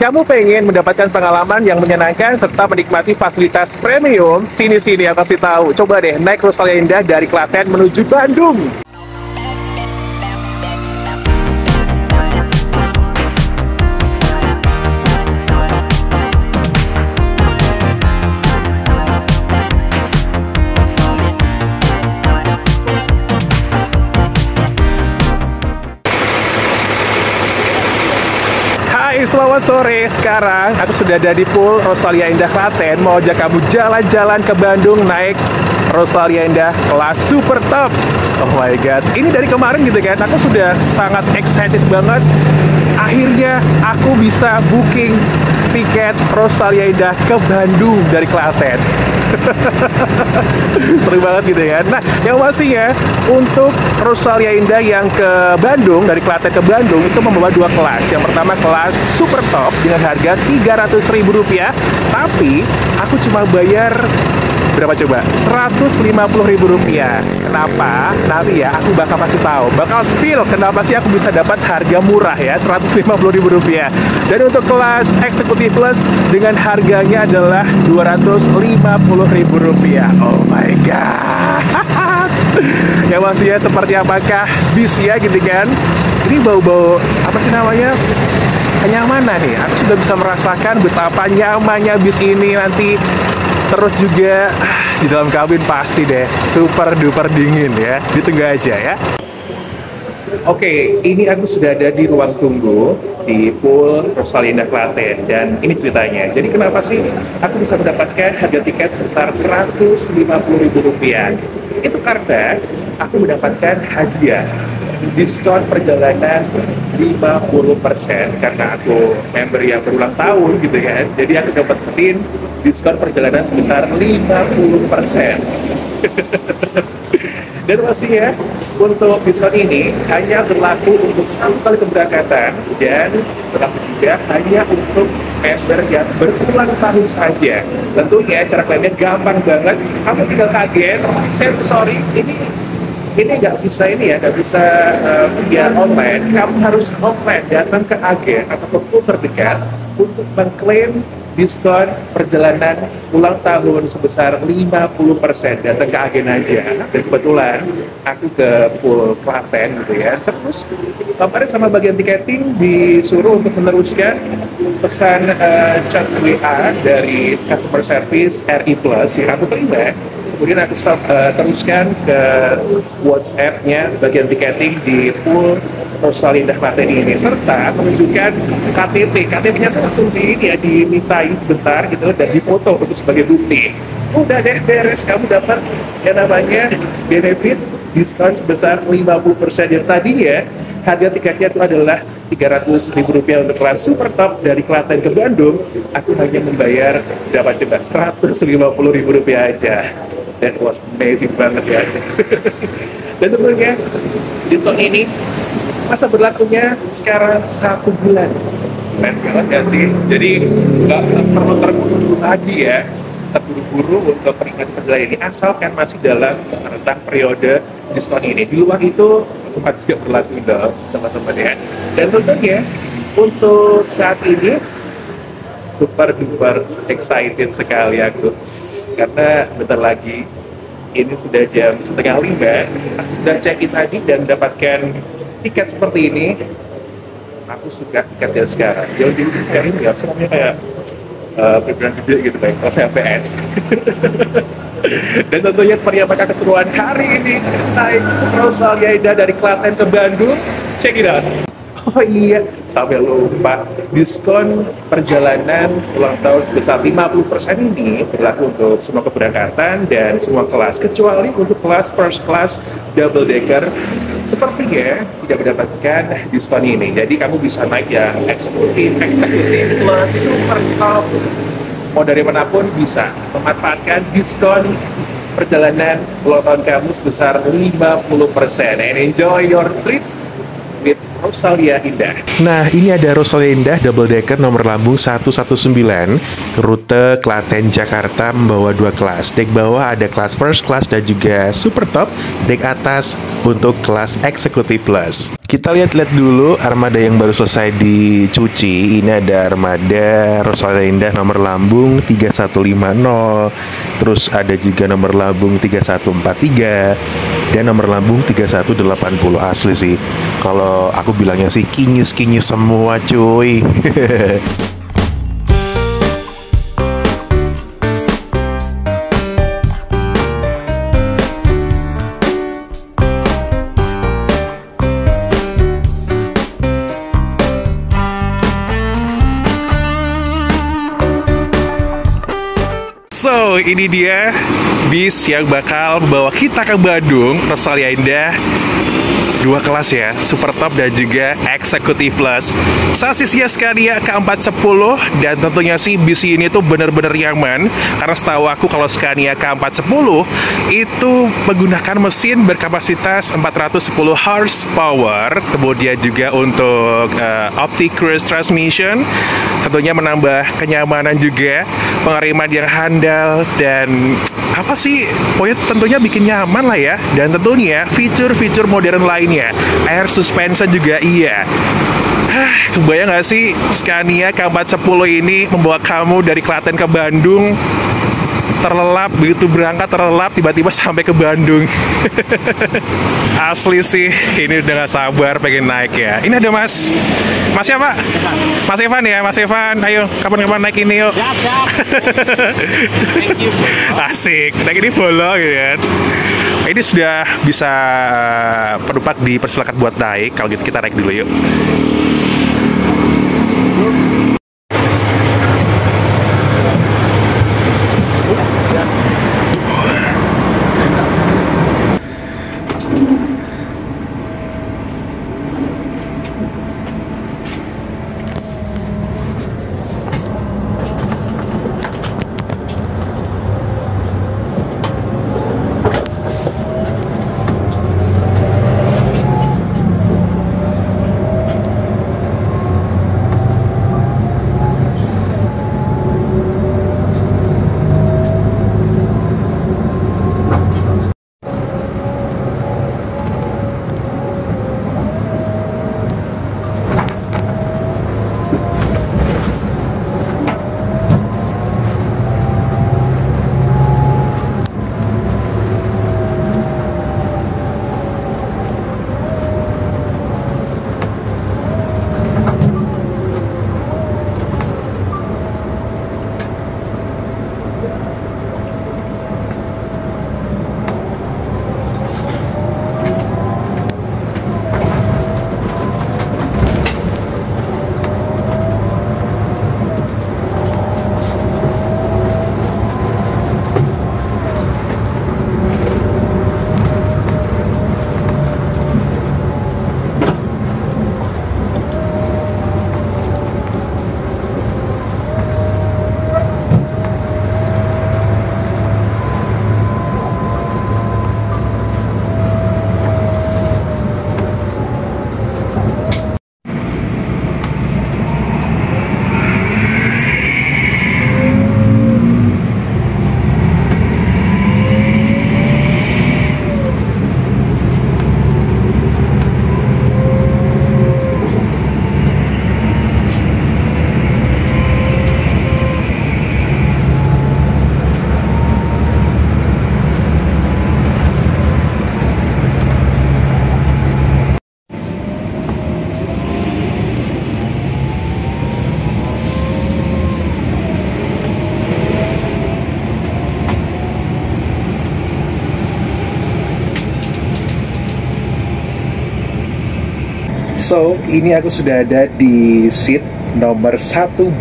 Kamu pengen mendapatkan pengalaman yang menyenangkan serta menikmati fasilitas premium? Sini-sini aku kasih tahu. Coba deh naik Rosalia Indah dari Klaten menuju Bandung. Hai, selamat sore. Sekarang aku sudah ada di Pool Rosalia Indah Klaten. Mau ajak kamu jalan-jalan ke Bandung naik Rosalia Indah kelas super top. Oh my god, ini dari kemarin gitu kan, aku sudah sangat excited banget. Akhirnya aku bisa booking tiket Rosalia Indah ke Bandung dari Klaten. Seru banget gitu kan. Nah, yang pastinya untuk Rosalia Indah yang ke Bandung, dari Klaten ke Bandung, itu membawa dua kelas. Yang pertama kelas super top dengan harga Rp300.000, tapi aku cuma bayar berapa coba? Rp150.000. Kenapa? Nanti ya aku bakal kasih tahu, bakal spill kenapa sih aku bisa dapat harga murah ya, Rp150.000. Dan untuk kelas eksekutif plus dengan harganya adalah Rp250.000. Oh my god. Ya maksudnya seperti apakah bisnya gitu kan? Ini bau-bau apa sih namanya? Kenyamanan nih. Aku sudah bisa merasakan betapa nyamannya bis ini nanti. Terus juga di dalam kabin pasti deh super duper dingin ya. Ditunggu aja ya. Oke, ini aku sudah ada di ruang tunggu di Pool Rosalia Indah Klaten. Dan ini ceritanya. Jadi kenapa sih aku bisa mendapatkan harga tiket sebesar Rp150.000? Itu karena aku mendapatkan hadiah diskon perjalanan 50% karena aku member yang berulang tahun gitu kan. Jadi aku dapetin diskon perjalanan sebesar 50%. Dan pastinya untuk diskon ini hanya berlaku untuk satu kali keberangkatan dan berlaku juga hanya untuk member yang berulang tahun saja. Tentunya cara klaimnya gampang banget. Kamu tinggal kaget, sorry, ini nggak bisa nggak bisa via online. Kamu harus offline, datang ke agen atau ke pool terdekat untuk mengklaim diskon perjalanan ulang tahun sebesar 50%. Datang ke agen aja. Dan kebetulan aku ke Pool Klaten gitu ya. Terus kemarin sama bagian tiketing disuruh untuk meneruskan pesan chat WA dari customer service RI Plus yang aku terima. Kemudian aku teruskan ke WhatsApp-nya bagian tiketing di Pool Rosalia Indah Klaten ini, serta menunjukkan KTP. KTP-nya langsung dimintai sebentar gitu dan difoto untuk sebagai bukti. Udah deh beres, kamu dapat yang namanya benefit diskon sebesar 50%. Yang tadinya harga tiketnya itu adalah Rp300.000 untuk kelas super top dari Klaten ke Bandung. Aku hanya membayar berapa coba? Rp150.000 aja. That was amazing banget ya. Dan tentunya diskon ini masa berlakunya sekarang 1 bulan. Keren banget ya sih. Jadi nggak perlu terburu-buru lagi ya, terburu-buru untuk menikmati perjalanan ini asalkan masih dalam rentang periode diskon ini. Di luar itu otomatis nggak berlaku dong teman-teman ya. Dan tentunya untuk saat ini super duper excited sekali aku, karena bentar lagi ini sudah jam 4:30. Aku sudah check-in tadi dan mendapatkan tiket seperti ini. Aku suka tiketnya sekarang. Jauh di sekarang ini namanya kayak beneran gede gitu kayak kelas LPS. Dan tentunya seperti apakah keseruan hari ini naik Rosalia Indah dari Klaten ke Bandung? Check it out. Oh iya, sampai lupa, diskon perjalanan ulang tahun sebesar 50% ini berlaku untuk semua keberangkatan dan semua kelas, kecuali untuk kelas first class double decker sepertinya tidak mendapatkan diskon ini. Jadi kamu bisa naik yang eksekutif plus super top, mau dari manapun bisa memanfaatkan diskon perjalanan ulang tahun kamu sebesar 50%. And enjoy your trip with Rosalia Indah. Nah, ini ada Rosalia Indah double decker nomor lambung 119, rute Klaten Jakarta, membawa 2 kelas. Dek bawah ada kelas first class dan juga super top, dek atas untuk kelas executive plus. Kita lihat-lihat dulu armada yang baru selesai dicuci. Ini ada armada Rosalia Indah nomor lambung 3150, terus ada juga nomor lambung 3143 dan nomor lambung 3180. Asli sih, kalau aku bilangnya sih kinyis-kinyis semua cuy. So, ini dia bis yang bakal membawa kita ke Bandung, Rosalia Indah. 2 kelas ya, super top dan juga executive plus. Sasisnya Scania K410, dan tentunya sih bis ini tuh bener-bener nyaman, karena setahu aku kalau Scania K410 itu menggunakan mesin berkapasitas 410 horsepower, kemudian juga untuk optic cruise transmission, tentunya menambah kenyamanan juga, pengereman yang handal, dan apa sih, pokoknya tentunya bikin nyaman lah ya. Dan tentunya fitur-fitur modern lainnya, air suspension juga iya. Kebayang gak sih Scania K410 ini membawa kamu dari Klaten ke Bandung, terlelap, begitu berangkat terlelap, tiba-tiba sampai ke Bandung. Asli sih, ini udah gak sabar pengen naik ya. Ini ada Mas siapa? Mas Evan ya, Mas Evan. Ayo, kapan-kapan naik ini yuk. Siap. Thank you. Asik, naik ini bolong gitu kan. Ini sudah bisa penumpang dipersilakan buat naik. Kalau gitu kita naik dulu yuk. So, ini aku sudah ada di seat nomor 1B.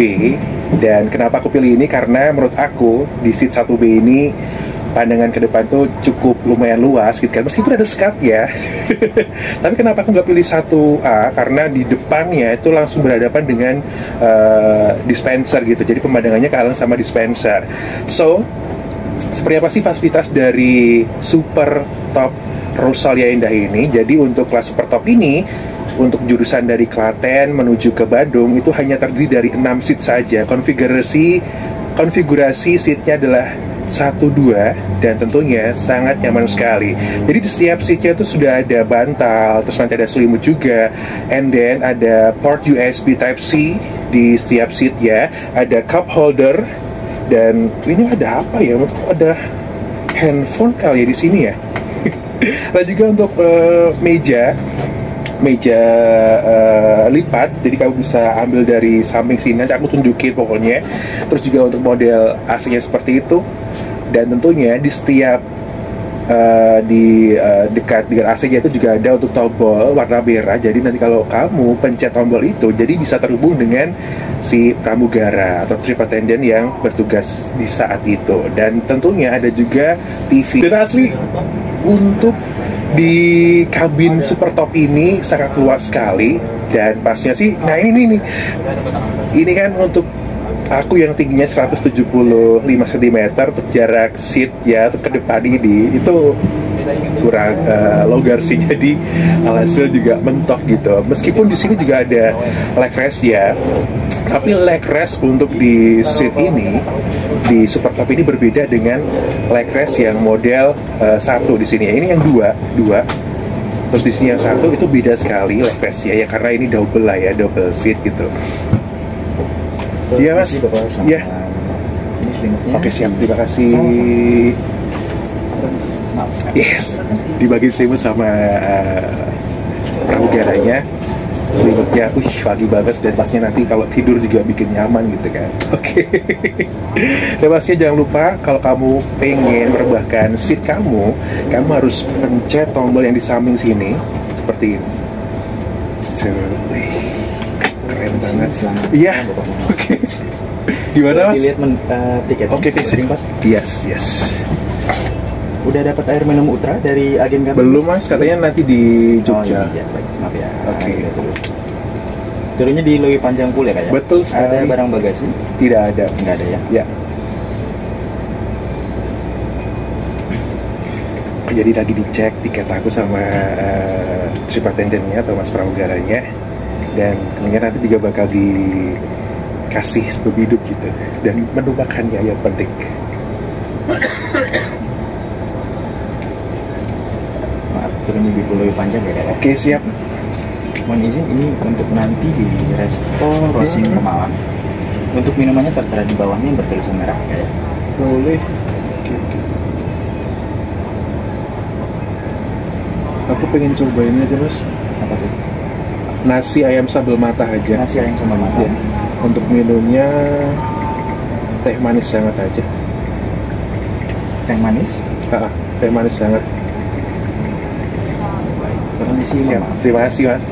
Dan kenapa aku pilih ini? Karena menurut aku di seat 1B ini pandangan ke depan tuh cukup lumayan luas gitu kan, meskipun ada sekat ya. Tapi kenapa aku nggak pilih 1A? Karena di depannya itu langsung berhadapan dengan dispenser gitu, jadi pemandangannya kehalang sama dispenser. So, seperti apa sih fasilitas dari super top Rosalia Indah ini? Jadi untuk kelas super top ini untuk jurusan dari Klaten menuju ke Bandung itu hanya terdiri dari 6 seat saja. Konfigurasi seatnya adalah 1-2 dan tentunya sangat nyaman sekali. Jadi di setiap seatnya itu sudah ada bantal, terus nanti ada selimut juga, and then ada port USB Type-C di setiap seat ya, ada cup holder, dan ini ada apa ya? Ada handphone kali ya di sini ya. Dan juga untuk meja lipat, jadi kamu bisa ambil dari samping sini, nanti aku tunjukin pokoknya. Terus juga untuk model AC-nya seperti itu, dan tentunya di setiap dekat dengan AC-nya itu juga ada untuk tombol warna merah. Jadi nanti kalau kamu pencet tombol itu, jadi bisa terhubung dengan si pramugara atau trip attendant yang bertugas di saat itu. Dan tentunya ada juga TV. Dan asli untuk di kabin super top ini sangat luas sekali, dan pasnya sih, nah ini kan untuk aku yang tingginya 175 cm, untuk jarak seat ya untuk ke depan ini itu kurang longgar sih, jadi alhasil juga mentok gitu. Meskipun di sini juga ada leg rest ya, tapi leg rest untuk di seat ini, di super top ini berbeda dengan leg rest yang model 1 di sini. Ini yang dua, terus di sini yang 1 itu beda sekali leg rest ya, karena ini double lah ya, double seat gitu. Iya mas, ya. Ini selimutnya. Oke siap, terima kasih. Yes, dibagi selimut sama pramugaranya. Selimutnya, wangi banget, dan pasnya nanti kalau tidur juga bikin nyaman gitu kan. Oke. Dan pasnya jangan lupa kalau kamu pengen merebahkan seat kamu harus pencet tombol yang di samping sini seperti ini. Keren banget. Iya. Oke. Gimana mas? Dilihat tiketnya. Oke, Pas. yes. Udah dapat air minum Ultra dari agen kami? Belum mas, katanya nanti di Jogja. Oh, iya, baik, maaf ya. Oke. Turunnya di Lewi Panjang Pool ya kak ya? Betul sekali. Ada barang bagasi? Tidak ada. Nggak ada ya? Ya. Jadi lagi dicek tiket aku sama trip attendant-nya atau mas pramugaranya, dan kemudian nanti juga bakal dikasih lebih hidup gitu, dan menu makannya yang penting. Maaf, turunnya di Lewi Panjang ya kak ya? Oke siap. Mohon izin, ini untuk nanti di Resto Rosing Pemalang. Untuk minumannya tertera di bawahnya yang bertulisan merah ya. Boleh. Oke. Aku pengen cobain aja mas. Apa tuh? Nasi ayam sambal mata aja. Nasi ayam sama mata. Ya. Untuk minumnya teh manis hangat aja. Teh manis. Teh manis hangat. Permisi, Siap. maaf. Terima kasih mas.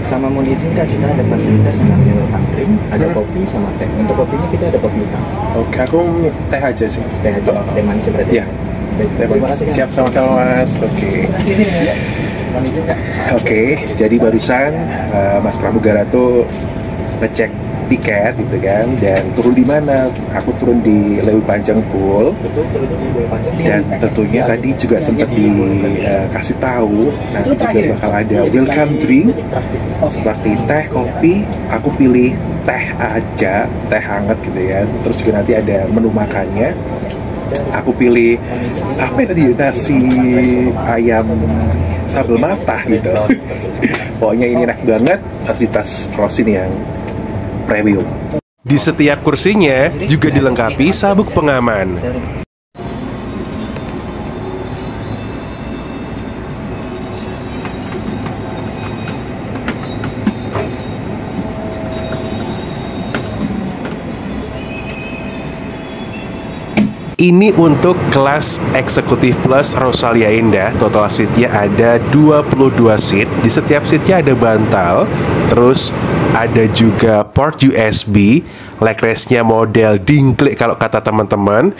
Sama mohon izin kak, kita ada fasilitas ngambil angkring, ada kopi sama teh. Untuk kopinya kita ada kopi hitam. Oke, aku teh aja sih. Teh aja, teh manis berarti. Iya. Baik, Teh terima manis. kasih kak. Siap, sama-sama mas. Oke. Mohon izin kak. Oke, jadi barusan Mas Pramugara tuh ngecek tiket gitu kan, dan turun di mana? Aku turun di Lewi Panjang Pool. Betul, turun di Lewi Panjang. Dan tentunya tadi juga sempat dikasih tahu nanti juga bakal ada welcome drink seperti teh, kopi. Aku pilih teh aja, teh hangat gitu ya. Terus juga nanti ada menu makannya. Aku pilih apa ya tadi, nasi ayam sambal mata gitu. Pokoknya ini enak banget, fasilitas Rosin yang premium. Di setiap kursinya juga dilengkapi sabuk pengaman. Ini untuk kelas eksekutif plus Rosalia Indah. Total seatnya ada 22 seat. Di setiap seatnya ada bantal. Terus ada juga port USB. Leg rest-nya model dingklik kalau kata teman-teman.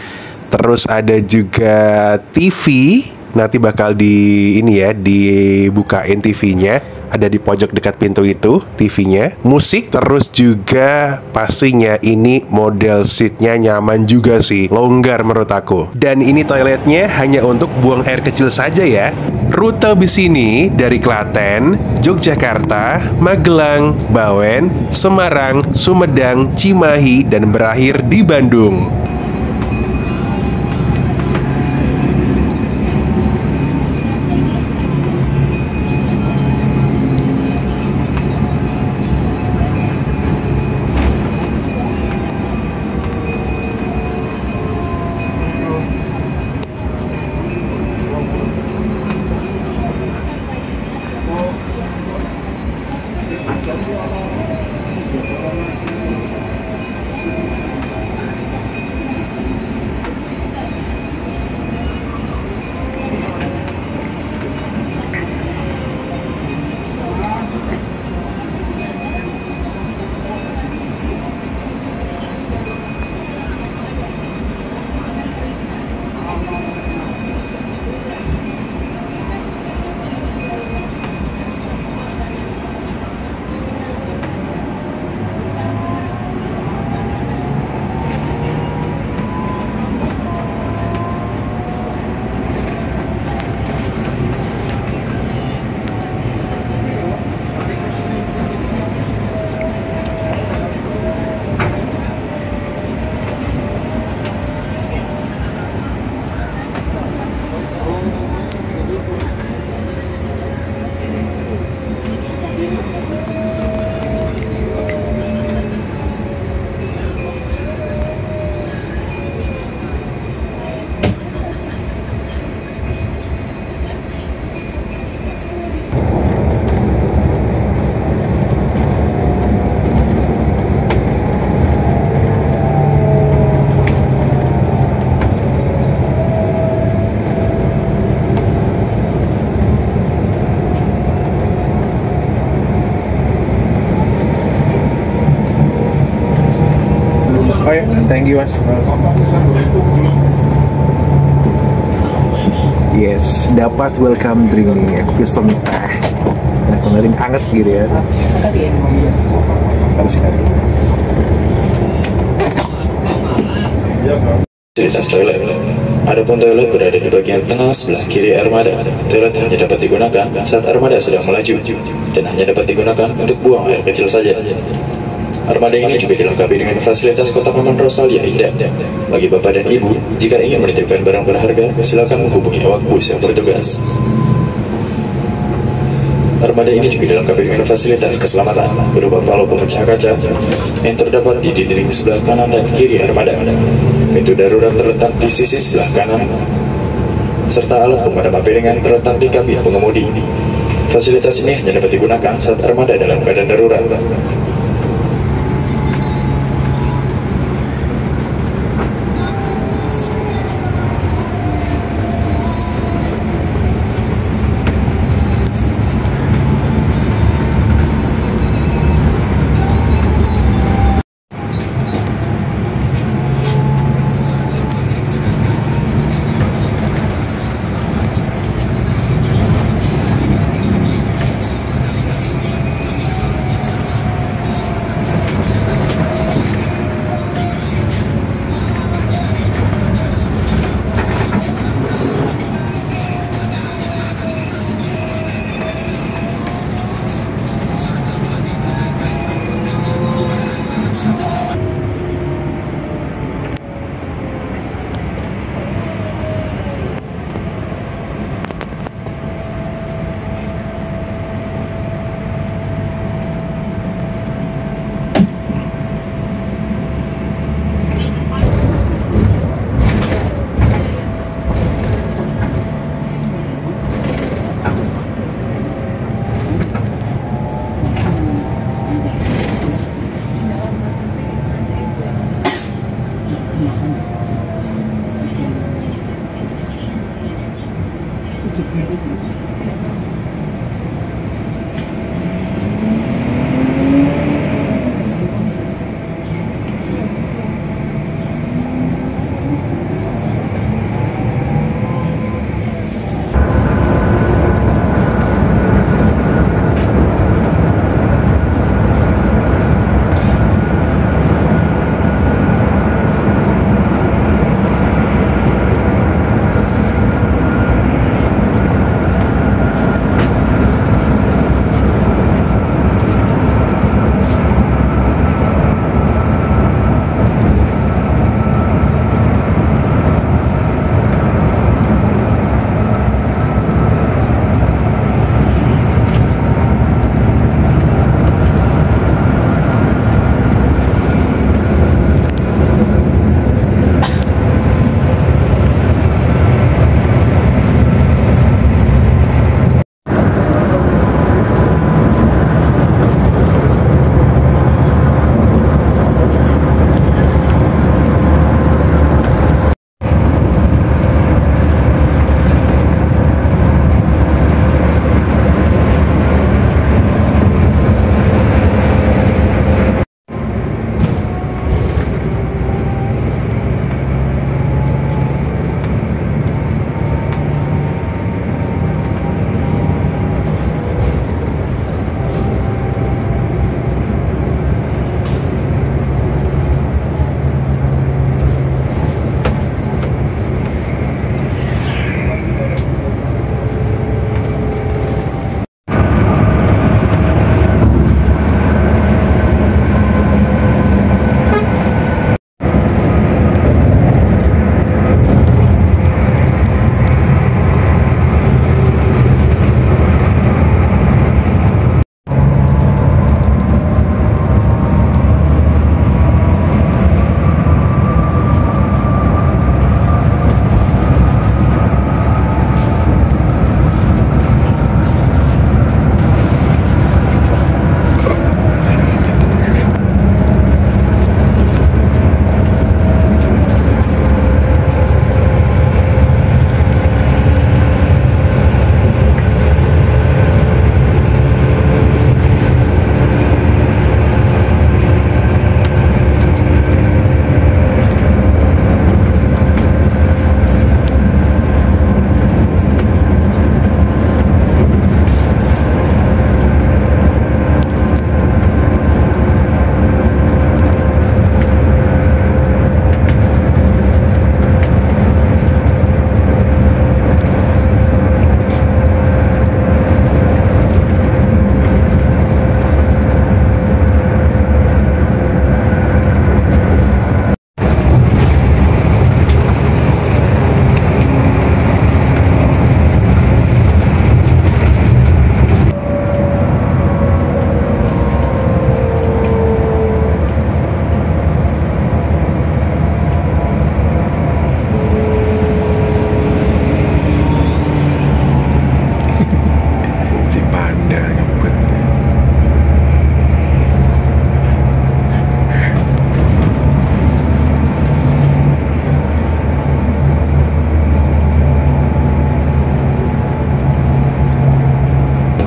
Terus ada juga TV nanti bakal dibukain TV-nya. Ada di pojok dekat pintu itu TV-nya, musik, terus juga pastinya ini model seatnya nyaman juga sih, longgar menurut aku. Dan ini toiletnya hanya untuk buang air kecil saja ya. Rute bis ini dari Klaten, Yogyakarta, Magelang, Bawen, Semarang, Sumedang, Cimahi, dan berakhir di Bandung. Oh ya, thank you mas. Yes, dapat welcome drink nih, aku pesen teh. Nah, kemarin anget gitu ya. Harus sekali. Fasilitas toilet. Adapun toilet berada di bagian tengah sebelah kiri armada. Toilet hanya dapat digunakan saat armada sedang melaju dan hanya dapat digunakan untuk buang air kecil saja. Armada ini juga dilengkapi dengan fasilitas kotak aman Rosalia Indah. Bagi bapak dan ibu, jika ingin menitipkan barang berharga, silakan menghubungi awak bus yang bertugas. Armada ini juga dilengkapi dengan fasilitas keselamatan berupa palu pemecah kaca yang terdapat di dinding sebelah kanan dan kiri armada. Pintu darurat terletak di sisi sebelah kanan, serta alat pemadam api ringan terletak di kabin pengemudi. Fasilitas ini hanya dapat digunakan saat armada dalam keadaan darurat.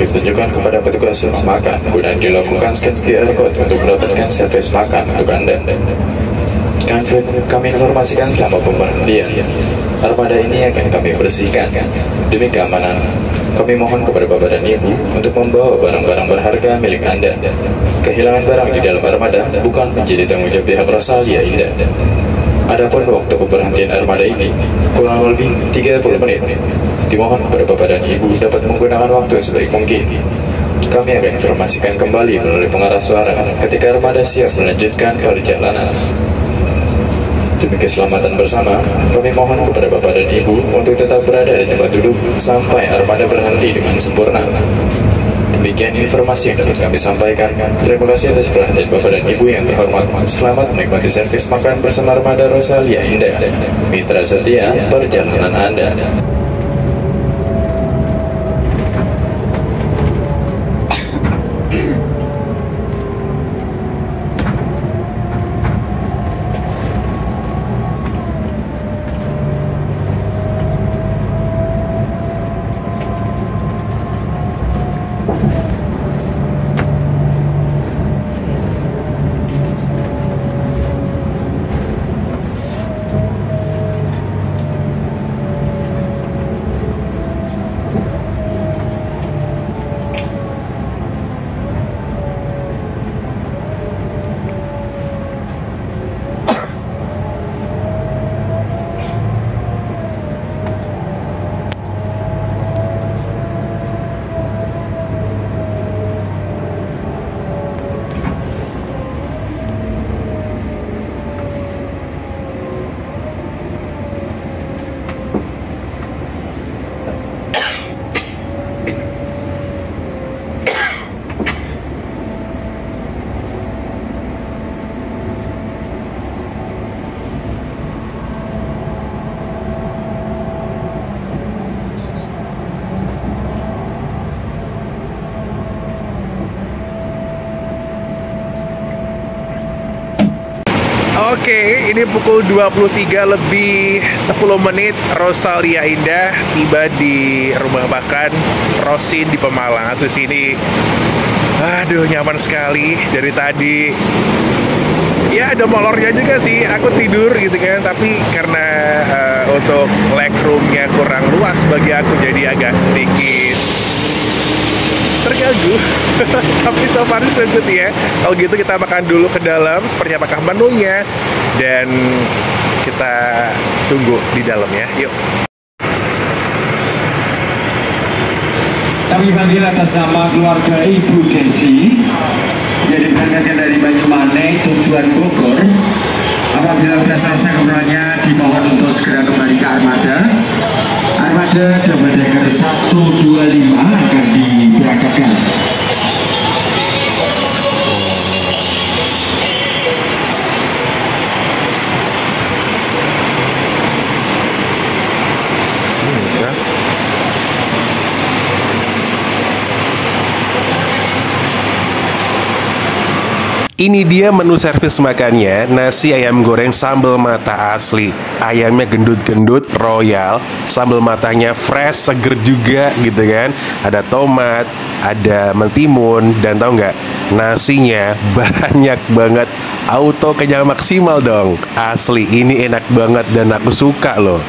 ditunjukkan kepada petugas rumah makan guna dilakukan scan QR code untuk mendapatkan servis makan untuk Anda. Kami informasikan selama pemberhentian, armada ini akan kami bersihkan. Demi keamanan, kami mohon kepada Bapak dan Ibu untuk membawa barang-barang berharga milik Anda. Kehilangan barang di dalam armada bukan menjadi tanggung jawab pihak Rosalia Indah. Adapun waktu pemberhentian armada ini kurang lebih 30 menit. Dimohon kepada Bapak dan Ibu dapat menggunakan waktu sebaik mungkin. Kami akan informasikan kembali melalui pengarah suara ketika armada siap melanjutkan perjalanan. Demi keselamatan bersama, kami mohon kepada Bapak dan Ibu untuk tetap berada di tempat duduk sampai armada berhenti dengan sempurna. Demikian informasi yang dapat kami sampaikan. Terima kasih atas perhatian Bapak dan Ibu yang terhormat. Selamat menikmati servis makan bersama armada Rosalia Indah. Mitra setia perjalanan Anda. Oke, ini pukul 23 lebih 10 menit. Rosalia Indah tiba di rumah makan Rosin di Pemalang. Asli sini, aduh nyaman sekali dari tadi. Ya ada molornya juga sih, aku tidur gitu kan. Tapi karena untuk legroomnya kurang luas bagi aku, jadi agak sedikit terganggu. Tapi so far so good ya. Kalau gitu kita makan dulu ke dalam, seperti apakah menunya, dan kita tunggu di dalam ya. Yuk. Kami panggil atas nama keluarga Ibu Desi yang diberangkatkan dari Banyumanik tujuan Bogor. Apabila sudah selesai keperluannya, dimohon untuk segera kembali ke armada. Armada double decker 125 akan diberangkatkan. Ini dia menu servis makannya, nasi ayam goreng sambal mata asli. Ayamnya gendut-gendut, royal, sambal matanya fresh, seger juga gitu kan. Ada tomat, ada mentimun, dan tahu nggak, nasinya banyak banget. Auto kenyang maksimal dong. Asli, ini enak banget dan aku suka loh.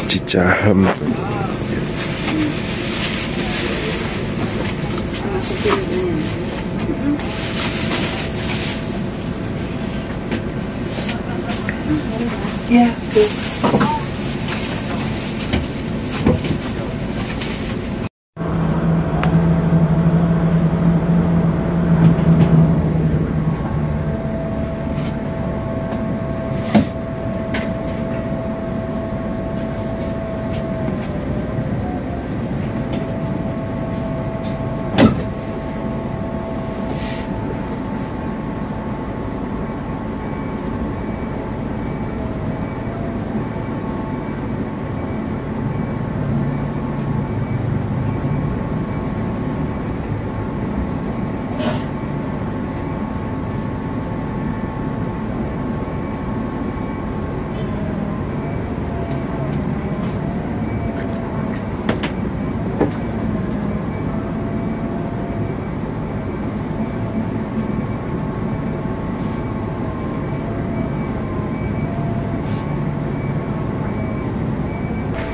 Cicahem. Ya, tuh.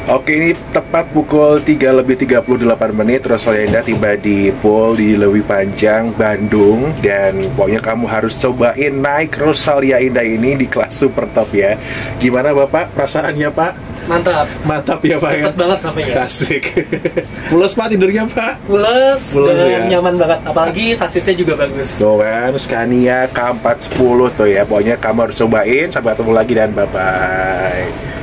Oke, ini tepat pukul 3:38 Rosalia Indah tiba di pool di Lewi Panjang, Bandung. Dan pokoknya kamu harus cobain naik Rosalia Indah ini di kelas super top ya. Gimana Bapak perasaannya Pak? Mantap. Mantap ya Pak ya? Cepet banget sampai ya. Asik. Pules Pak tidurnya Pak? Pules dan ya? nyaman banget. Apalagi saksisnya juga bagus. Tuh kan, Scania K410 tuh ya. Pokoknya kamu harus cobain. Sampai ketemu lagi dan bye-bye.